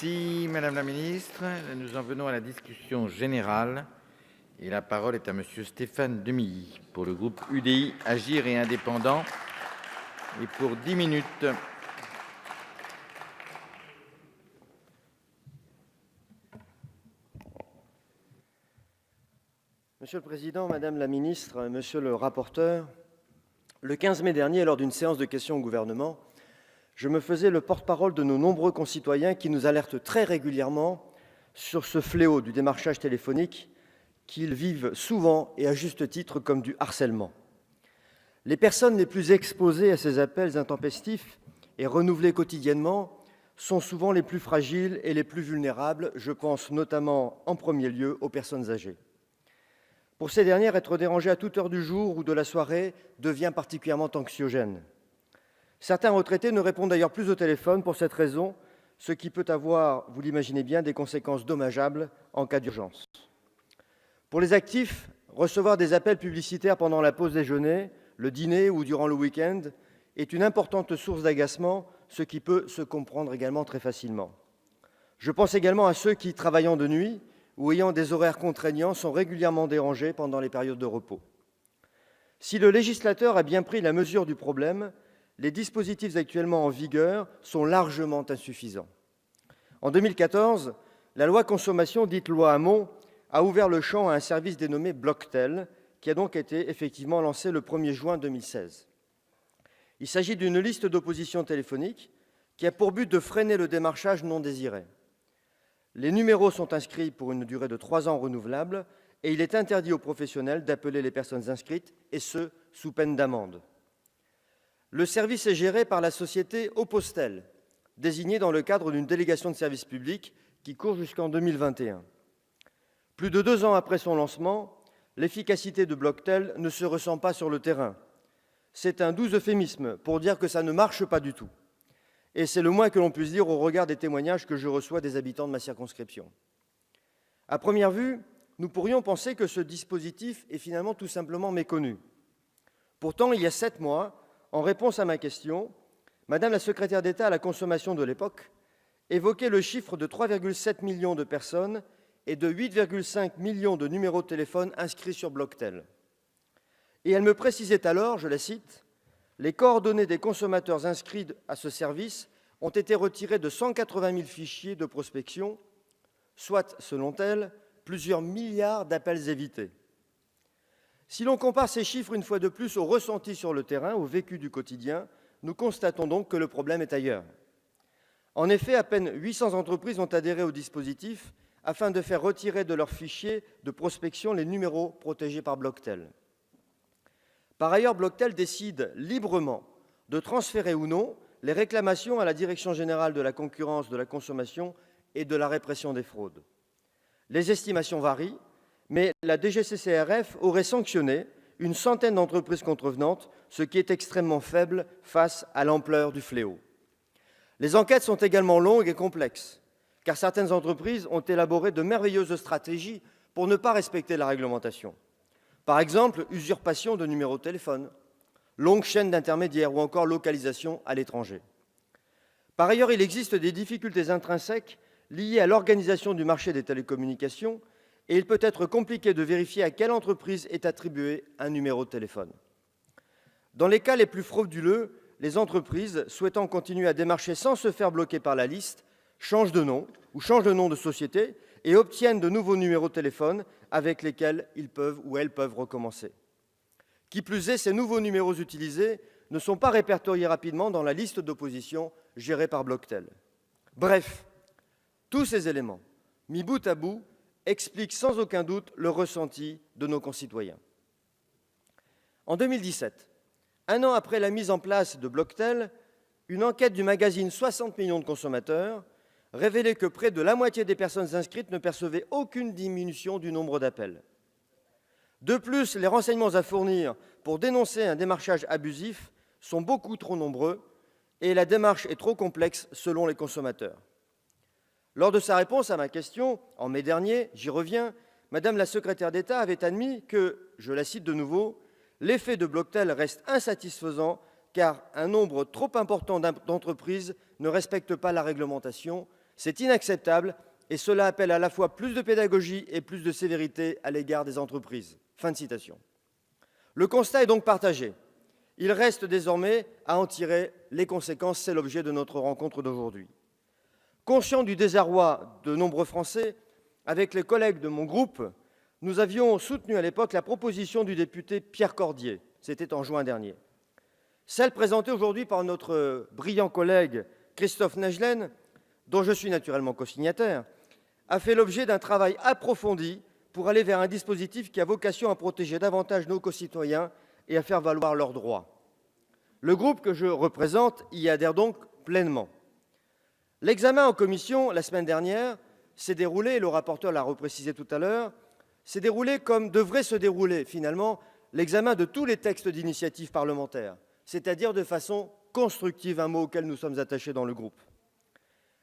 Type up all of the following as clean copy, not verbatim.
Merci Madame la Ministre. Nous en venons à la discussion générale et la parole est à Monsieur Stéphane Demilly pour le groupe UDI, Agir et Indépendants et pour 10 minutes. Monsieur le Président, Madame la Ministre, Monsieur le rapporteur, le 15 mai dernier, lors d'une séance de questions au gouvernement, je me faisais le porte-parole de nos nombreux concitoyens qui nous alertent très régulièrement sur ce fléau du démarchage téléphonique qu'ils vivent souvent et à juste titre comme du harcèlement. Les personnes les plus exposées à ces appels intempestifs et renouvelés quotidiennement sont souvent les plus fragiles et les plus vulnérables. Je pense notamment en premier lieu aux personnes âgées. Pour ces dernières, être dérangées à toute heure du jour ou de la soirée devient particulièrement anxiogène. Certains retraités ne répondent d'ailleurs plus au téléphone pour cette raison, ce qui peut avoir, vous l'imaginez bien, des conséquences dommageables en cas d'urgence. Pour les actifs, recevoir des appels publicitaires pendant la pause déjeuner, le dîner ou durant le week-end est une importante source d'agacement, ce qui peut se comprendre également très facilement. Je pense également à ceux qui, travaillant de nuit ou ayant des horaires contraignants, sont régulièrement dérangés pendant les périodes de repos. Si le législateur a bien pris la mesure du problème, les dispositifs actuellement en vigueur sont largement insuffisants. En 2014, la loi consommation, dite loi Hamon, a ouvert le champ à un service dénommé Blocktel, qui a donc été effectivement lancé le 1er juin 2016. Il s'agit d'une liste d'opposition téléphonique qui a pour but de freiner le démarchage non désiré. Les numéros sont inscrits pour une durée de 3 ans renouvelable et il est interdit aux professionnels d'appeler les personnes inscrites, et ce, sous peine d'amende. Le service est géré par la société Oppostel, désignée dans le cadre d'une délégation de service public qui court jusqu'en 2021. Plus de 2 ans après son lancement, l'efficacité de Blocktel ne se ressent pas sur le terrain. C'est un doux euphémisme pour dire que ça ne marche pas du tout. Et c'est le moins que l'on puisse dire au regard des témoignages que je reçois des habitants de ma circonscription. À première vue, nous pourrions penser que ce dispositif est finalement tout simplement méconnu. Pourtant, il y a 7 mois, en réponse à ma question, Madame la secrétaire d'État à la consommation de l'époque évoquait le chiffre de 3,7 millions de personnes et de 8,5 millions de numéros de téléphone inscrits sur Blocktel. Et elle me précisait alors, je la cite, « Les coordonnées des consommateurs inscrits à ce service ont été retirées de 180 000 fichiers de prospection, soit, selon elle, plusieurs milliards d'appels évités. » Si l'on compare ces chiffres une fois de plus au ressenti sur le terrain, au vécu du quotidien, nous constatons donc que le problème est ailleurs. En effet, à peine 800 entreprises ont adhéré au dispositif afin de faire retirer de leurs fichiers de prospection les numéros protégés par Blocktel. Par ailleurs, Blocktel décide librement de transférer ou non les réclamations à la Direction générale de la concurrence, de la consommation et de la répression des fraudes. Les estimations varient, mais la DGCCRF aurait sanctionné une centaine d'entreprises contrevenantes, ce qui est extrêmement faible face à l'ampleur du fléau. Les enquêtes sont également longues et complexes, car certaines entreprises ont élaboré de merveilleuses stratégies pour ne pas respecter la réglementation. Par exemple, usurpation de numéros de téléphone, longue chaîne d'intermédiaires ou encore localisation à l'étranger. Par ailleurs, il existe des difficultés intrinsèques liées à l'organisation du marché des télécommunications et il peut être compliqué de vérifier à quelle entreprise est attribué un numéro de téléphone. Dans les cas les plus frauduleux, les entreprises souhaitant continuer à démarcher sans se faire bloquer par la liste changent de nom ou changent de nom de société et obtiennent de nouveaux numéros de téléphone avec lesquels ils peuvent ou elles peuvent recommencer. Qui plus est, ces nouveaux numéros utilisés ne sont pas répertoriés rapidement dans la liste d'opposition gérée par Blocktel. Bref, tous ces éléments, mis bout à bout, expliquent sans aucun doute le ressenti de nos concitoyens. En 2017, 1 an après la mise en place de Blocktel, une enquête du magazine 60 millions de consommateurs révélait que près de la moitié des personnes inscrites ne percevaient aucune diminution du nombre d'appels. De plus, les renseignements à fournir pour dénoncer un démarchage abusif sont beaucoup trop nombreux et la démarche est trop complexe selon les consommateurs. Lors de sa réponse à ma question, en mai dernier, j'y reviens, Madame la secrétaire d'État avait admis que, je la cite de nouveau, « l'effet de Blocktel reste insatisfaisant car un nombre trop important d'entreprises ne respectent pas la réglementation C'est inacceptable et cela appelle à la fois plus de pédagogie et plus de sévérité à l'égard des entreprises. » Fin de citation. Le constat est donc partagé. Il reste désormais à en tirer les conséquences. C'est l'objet de notre rencontre d'aujourd'hui. Conscient du désarroi de nombreux Français, avec les collègues de mon groupe, nous avions soutenu à l'époque la proposition du député Pierre Cordier. C'était en juin dernier. Celle présentée aujourd'hui par notre brillant collègue Christophe Naegelen, dont je suis naturellement co-signataire, a fait l'objet d'un travail approfondi pour aller vers un dispositif qui a vocation à protéger davantage nos concitoyens et à faire valoir leurs droits. Le groupe que je représente y adhère donc pleinement. L'examen en commission, la semaine dernière, s'est déroulé, le rapporteur l'a reprécisé tout à l'heure, s'est déroulé comme devrait se dérouler finalement l'examen de tous les textes d'initiative parlementaire, c'est-à-dire de façon constructive, un mot auquel nous sommes attachés dans le groupe.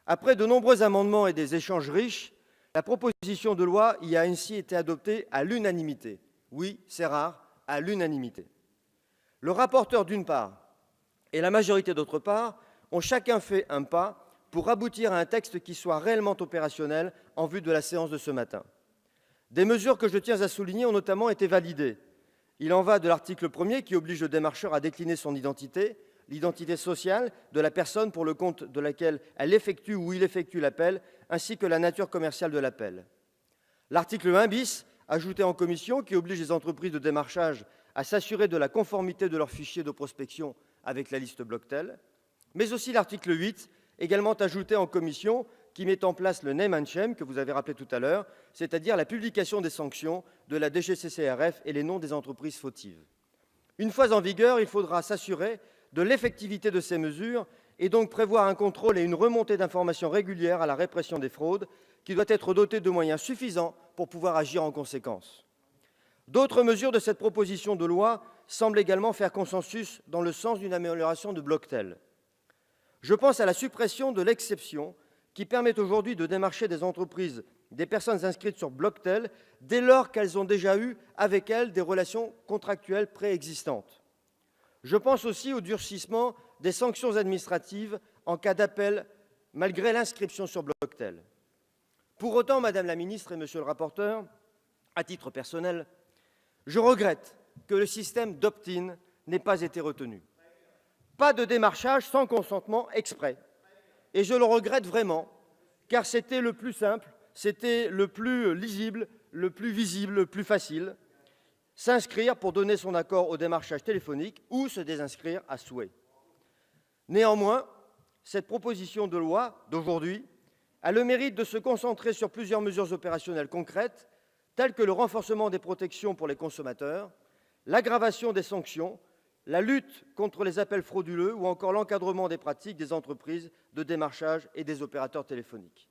Après de nombreux amendements et des échanges riches, la proposition de loi y a ainsi été adoptée à l'unanimité. Oui, c'est rare, à l'unanimité. Le rapporteur d'une part et la majorité d'autre part ont chacun fait un pas pour aboutir à un texte qui soit réellement opérationnel en vue de la séance de ce matin. Des mesures que je tiens à souligner ont notamment été validées. Il en va de l'article 1er qui oblige le démarcheur à décliner son identité, l'identité sociale de la personne pour le compte de laquelle elle effectue ou il effectue l'appel, ainsi que la nature commerciale de l'appel. L'article 1 bis, ajouté en commission, qui oblige les entreprises de démarchage à s'assurer de la conformité de leurs fichiers de prospection avec la liste Blocktel, mais aussi l'article 8, également ajouté en commission, qui met en place le name and shame, que vous avez rappelé tout à l'heure, c'est-à-dire la publication des sanctions de la DGCCRF et les noms des entreprises fautives. Une fois en vigueur, il faudra s'assurer de l'effectivité de ces mesures et donc prévoir un contrôle et une remontée d'informations régulières à la répression des fraudes, qui doit être dotée de moyens suffisants pour pouvoir agir en conséquence. D'autres mesures de cette proposition de loi semblent également faire consensus dans le sens d'une amélioration de Blocktel. Je pense à la suppression de l'exception qui permet aujourd'hui de démarcher des entreprises, des personnes inscrites sur Blocktel, dès lors qu'elles ont déjà eu avec elles des relations contractuelles préexistantes. Je pense aussi au durcissement des sanctions administratives en cas d'appel malgré l'inscription sur Blocktel. Pour autant, Madame la Ministre et Monsieur le rapporteur, à titre personnel, je regrette que le système d'opt-in n'ait pas été retenu. Pas de démarchage sans consentement exprès. Et je le regrette vraiment, car c'était le plus simple, c'était le plus lisible, le plus visible, le plus facile. S'inscrire pour donner son accord au démarchage téléphonique ou se désinscrire à souhait. Néanmoins, cette proposition de loi d'aujourd'hui a le mérite de se concentrer sur plusieurs mesures opérationnelles concrètes, telles que le renforcement des protections pour les consommateurs, l'aggravation des sanctions, la lutte contre les appels frauduleux ou encore l'encadrement des pratiques des entreprises de démarchage et des opérateurs téléphoniques.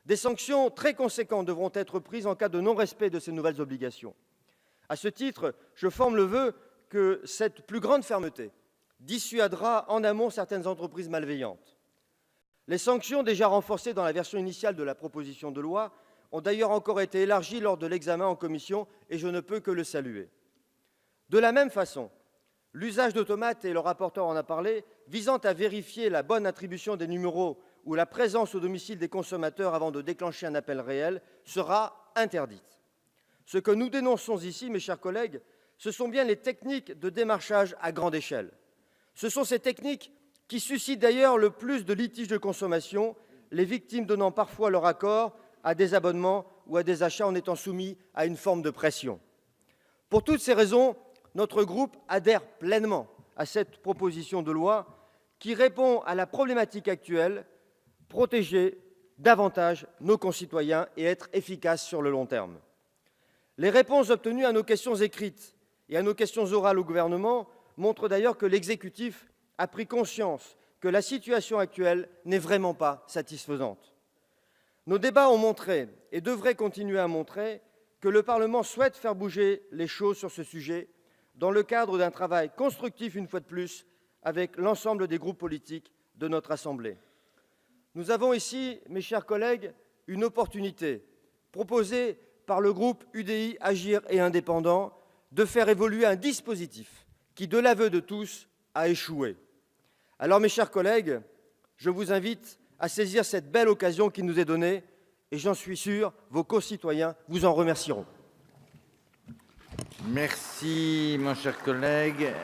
Des sanctions très conséquentes devront être prises en cas de non-respect de ces nouvelles obligations. À ce titre, je forme le vœu que cette plus grande fermeté dissuadera en amont certaines entreprises malveillantes. Les sanctions déjà renforcées dans la version initiale de la proposition de loi ont d'ailleurs encore été élargies lors de l'examen en commission et je ne peux que le saluer. De la même façon, l'usage d'automates, et le rapporteur en a parlé, visant à vérifier la bonne attribution des numéros ou la présence au domicile des consommateurs avant de déclencher un appel réel, sera interdite. Ce que nous dénonçons ici, mes chers collègues, ce sont bien les techniques de démarchage à grande échelle. Ce sont ces techniques qui suscitent d'ailleurs le plus de litiges de consommation, les victimes donnant parfois leur accord à des abonnements ou à des achats en étant soumis à une forme de pression. Pour toutes ces raisons, notre groupe adhère pleinement à cette proposition de loi qui répond à la problématique actuelle, protéger davantage nos concitoyens et être efficace sur le long terme. Les réponses obtenues à nos questions écrites et à nos questions orales au gouvernement montrent d'ailleurs que l'exécutif a pris conscience que la situation actuelle n'est vraiment pas satisfaisante. Nos débats ont montré, et devraient continuer à montrer, que le Parlement souhaite faire bouger les choses sur ce sujet dans le cadre d'un travail constructif, une fois de plus, avec l'ensemble des groupes politiques de notre Assemblée. Nous avons ici, mes chers collègues, une opportunité proposée par le groupe UDI, Agir et Indépendants de faire évoluer un dispositif qui, de l'aveu de tous, a échoué. Alors, mes chers collègues, je vous invite à saisir cette belle occasion qui nous est donnée, et j'en suis sûr, vos concitoyens vous en remercieront. Merci, mon cher collègue.